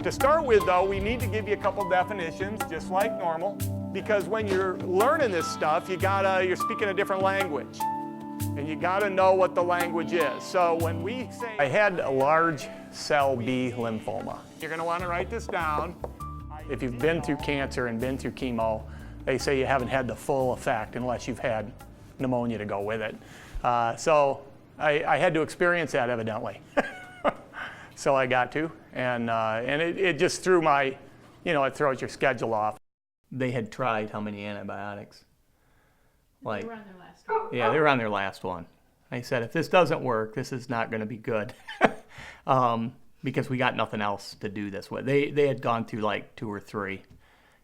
To start with, though, we need to give you a couple definitions, just like normal, because when you're learning this stuff, you're speaking a different language, and you gotta know what the language is. So when we say, I had a large cell B lymphoma, you're gonna wanna write this down. If you've been through cancer and been through chemo, they say you haven't had the full effect unless you've had pneumonia to go with it. So I had to experience that, evidently. So I got to, and it just threw my, it throws your schedule off. They had tried how many antibiotics? They were on their last one. Yeah, they were on their last one. I said, if this doesn't work, this is not going to be good. Because we got nothing else to do this with. They had gone through like 2 or 3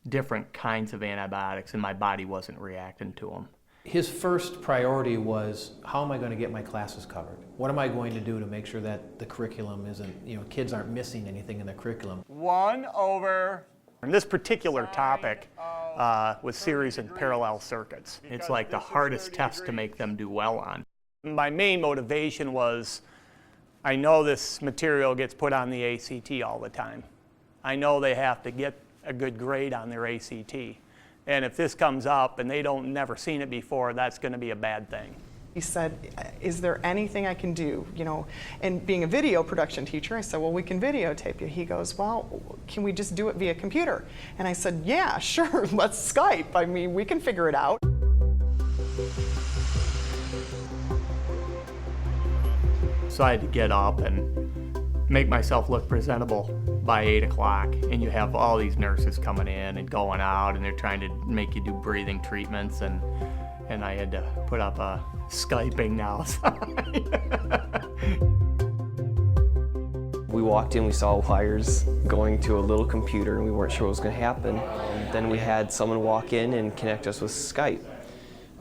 different kinds of antibiotics, and my body wasn't reacting to them. His first priority was, how am I going to get my classes covered? What am I going to do to make sure that the curriculum isn't, kids aren't missing anything in the curriculum? 1/. And this particular topic was series and parallel circuits. It's like the hardest test to make them do well on. My main motivation was, I know this material gets put on the ACT all the time. I know they have to get a good grade on their ACT. And if this comes up and they don't never seen it before, that's going to be a bad thing. He said, is there anything I can do? And being a video production teacher, I said, well, we can videotape you. He goes, well, can we just do it via computer? And I said, yeah, sure, let's Skype. I mean, we can figure it out. So I had to get up and make myself look presentable by 8 o'clock, and you have all these nurses coming in and going out, and they're trying to make you do breathing treatments, and I had to put up a Skyping now sign. We walked in, we saw wires going to a little computer, and we weren't sure what was going to happen. Then we had someone walk in and connect us with Skype.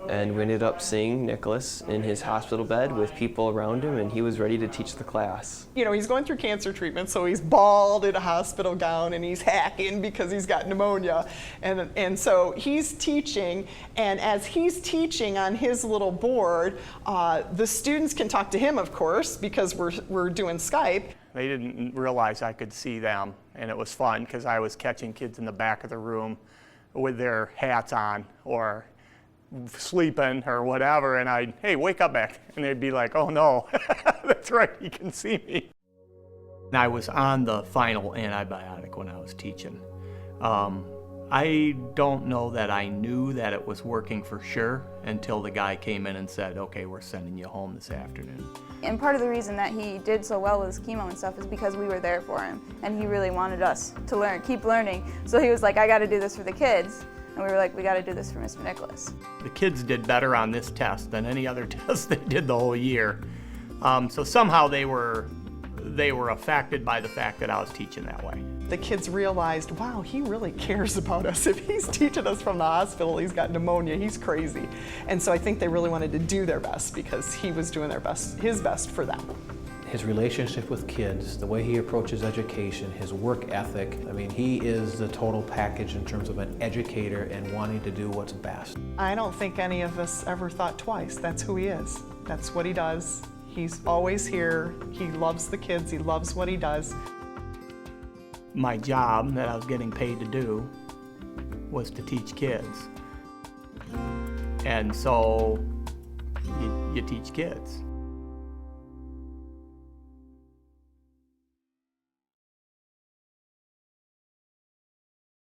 And we ended up seeing Nicholas in his hospital bed with people around him, and he was ready to teach the class. He's going through cancer treatment, so he's bald in a hospital gown, and he's hacking because he's got pneumonia. And so he's teaching, and as he's teaching on his little board, the students can talk to him, of course, because we're doing Skype. They didn't realize I could see them, and it was fun because I was catching kids in the back of the room with their hats on or sleeping or whatever, and hey, wake up back, and they'd be like, oh no, that's right, you can see me. I was on the final antibiotic when I was teaching. I don't know that I knew that it was working for sure until the guy came in and said, okay, we're sending you home this afternoon. And part of the reason that he did so well with his chemo and stuff is because we were there for him, and he really wanted us to learn, keep learning. So he was like, I got to do this for the kids. And we were like, we got to do this for Mr. Nicholas. The kids did better on this test than any other test they did the whole year. So somehow they were affected by the fact that I was teaching that way. The kids realized, wow, he really cares about us. If he's teaching us from the hospital, he's got pneumonia, he's crazy. And so I think they really wanted to do their best because he was doing his best for them. His relationship with kids, the way he approaches education, his work ethic, I mean, he is the total package in terms of an educator and wanting to do what's best. I don't think any of us ever thought twice. That's who he is. That's what he does. He's always here. He loves the kids. He loves what he does. My job that I was getting paid to do was to teach kids. And so you teach kids.